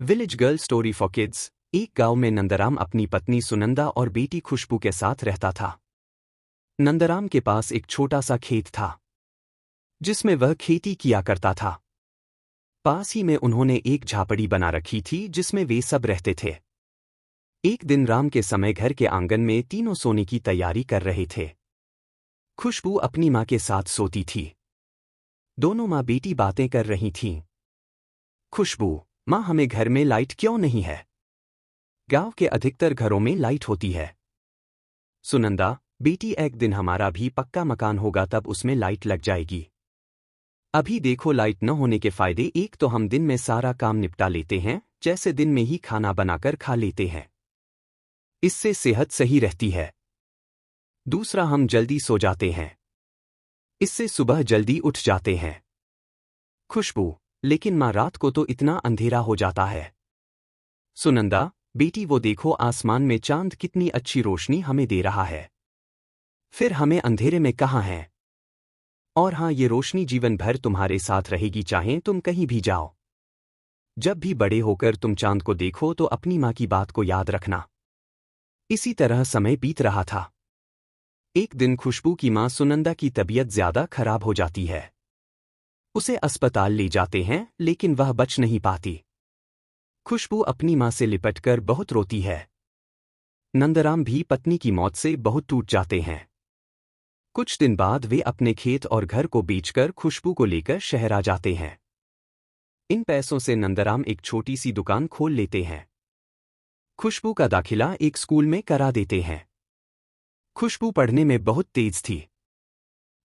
Village girl story for kids. एक गांव में नंदराम अपनी पत्नी सुनंदा और बेटी खुशबू के साथ रहता था। नंदराम के पास एक छोटा सा खेत था जिसमें वह खेती किया करता था। पास ही में उन्होंने एक झापड़ी बना रखी थी जिसमें वे सब रहते थे। एक दिन राम के समय घर के आंगन में तीनों सोने की तैयारी कर रहे थे। खुशबू अपनी माँ के साथ सोती थी। दोनों माँ बेटी बातें कर रही थीं। खुशबू, माँ हमें घर में लाइट क्यों नहीं है? गांव के अधिकतर घरों में लाइट होती है। सुनंदा, बेटी एक दिन हमारा भी पक्का मकान होगा तब उसमें लाइट लग जाएगी। अभी देखो लाइट न होने के फायदे, एक तो हम दिन में सारा काम निपटा लेते हैं, जैसे दिन में ही खाना बनाकर खा लेते हैं, इससे सेहत सही रहती है। दूसरा, हम जल्दी सो जाते हैं, इससे सुबह जल्दी उठ जाते हैं। खुशबू, लेकिन माँ रात को तो इतना अंधेरा हो जाता है। सुनंदा, बेटी वो देखो आसमान में चांद कितनी अच्छी रोशनी हमें दे रहा है, फिर हमें अंधेरे में कहाँ है? और हाँ, ये रोशनी जीवन भर तुम्हारे साथ रहेगी, चाहे तुम कहीं भी जाओ। जब भी बड़े होकर तुम चांद को देखो तो अपनी माँ की बात को याद रखना। इसी तरह समय बीत रहा था। एक दिन खुशबू की माँ सुनंदा की तबीयत ज्यादा खराब हो जाती है। उसे अस्पताल ले जाते हैं लेकिन वह बच नहीं पाती। खुशबू अपनी माँ से लिपटकर बहुत रोती है। नंदराम भी पत्नी की मौत से बहुत टूट जाते हैं। कुछ दिन बाद वे अपने खेत और घर को बेचकर खुशबू को लेकर शहर आ जाते हैं। इन पैसों से नंदराम एक छोटी सी दुकान खोल लेते हैं। खुशबू का दाखिला एक स्कूल में करा देते हैं। खुशबू पढ़ने में बहुत तेज थी।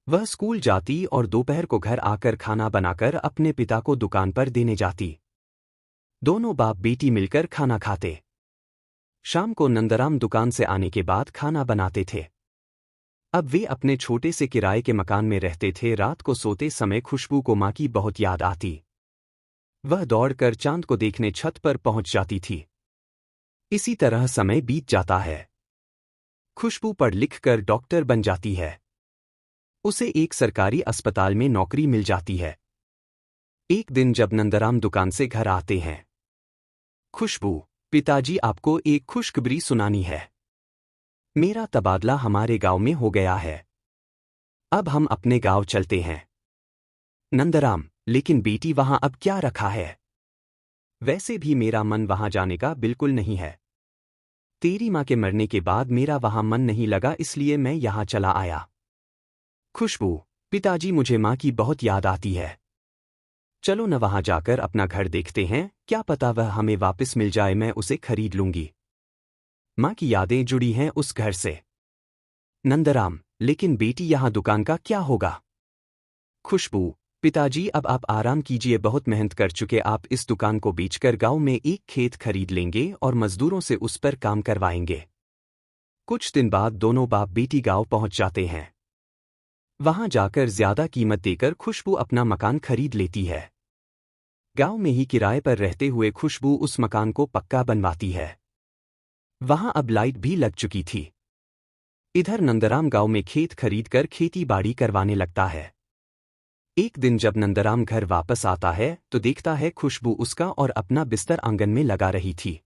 वह स्कूल जाती और दोपहर को घर आकर खाना बनाकर अपने पिता को दुकान पर देने जाती। दोनों बाप बेटी मिलकर खाना खाते। शाम को नंदराम दुकान से आने के बाद खाना बनाते थे। अब वे अपने छोटे से किराए के मकान में रहते थे। रात को सोते समय खुशबू को माँ की बहुत याद आती। वह दौड़कर चांद को देखने छत पर पहुंच जाती थी। इसी तरह समय बीत जाता है। खुशबू पढ़ लिख कर डॉक्टर बन जाती है। उसे एक सरकारी अस्पताल में नौकरी मिल जाती है। एक दिन जब नंदराम दुकान से घर आते हैं, खुशबू, पिताजी आपको एक खुशखबरी सुनानी है। मेरा तबादला हमारे गांव में हो गया है। अब हम अपने गांव चलते हैं। नंदराम, लेकिन बेटी वहां अब क्या रखा है? वैसे भी मेरा मन वहां जाने का बिल्कुल नहीं है। तेरी मां के मरने के बाद मेरा वहां मन नहीं लगा, इसलिए मैं यहां चला आया। खुशबू, पिताजी मुझे मां की बहुत याद आती है। चलो न वहां जाकर अपना घर देखते हैं, क्या पता वह हमें वापस मिल जाए, मैं उसे खरीद लूंगी। मां की यादें जुड़ी हैं उस घर से। नंदराम, लेकिन बेटी यहां दुकान का क्या होगा? खुशबू, पिताजी अब आप आराम कीजिए, बहुत मेहनत कर चुके, आप इस दुकान को बेचकर गांव में एक खेत खरीद लेंगे और मजदूरों से उस पर काम करवाएंगे। कुछ दिन बाद दोनों बाप बेटी गांव पहुंच जाते हैं। वहां जाकर ज्यादा कीमत देकर खुशबू अपना मकान खरीद लेती है। गांव में ही किराए पर रहते हुए खुशबू उस मकान को पक्का बनवाती है। वहां अब लाइट भी लग चुकी थी। इधर नंदराम गांव में खेत खरीदकर खेती बाड़ी करवाने लगता है। एक दिन जब नंदराम घर वापस आता है तो देखता है खुशबू उसका और अपना बिस्तर आंगन में लगा रही थी।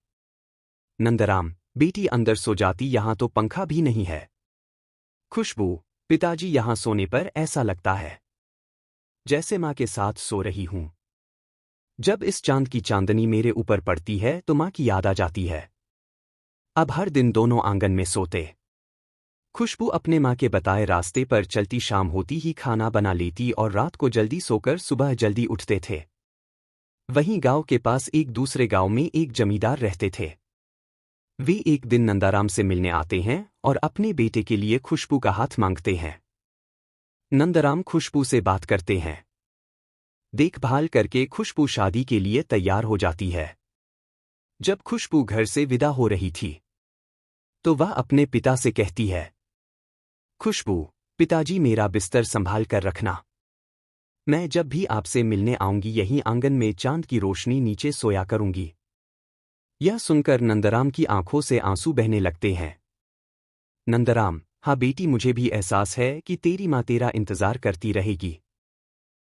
नंदराम, बेटी अंदर सो जाती, यहां तो पंखा भी नहीं है। खुशबू, पिताजी यहां सोने पर ऐसा लगता है जैसे मां के साथ सो रही हूं। जब इस चांद की चांदनी मेरे ऊपर पड़ती है तो मां की याद आ जाती है। अब हर दिन दोनों आंगन में सोते। खुशबू अपने मां के बताए रास्ते पर चलती, शाम होती ही खाना बना लेती और रात को जल्दी सोकर सुबह जल्दी उठते थे। वहीं गांव के पास एक दूसरे गांव में एक जमींदार रहते थे। वे एक दिन नंदाराम से मिलने आते हैं और अपने बेटे के लिए खुशबू का हाथ मांगते हैं। नंदराम खुशबू से बात करते हैं। देखभाल करके खुशबू शादी के लिए तैयार हो जाती है। जब खुशबू घर से विदा हो रही थी तो वह अपने पिता से कहती है, खुशबू, पिताजी मेरा बिस्तर संभाल कर रखना। मैं जब भी आपसे मिलने आऊंगी यहीं आंगन में चांद की रोशनी नीचे सोया करूंगी। यह सुनकर नंदराम की आंखों से आंसू बहने लगते हैं। नंदराम, हाँ बेटी, मुझे भी एहसास है कि तेरी माँ तेरा इंतजार करती रहेगी।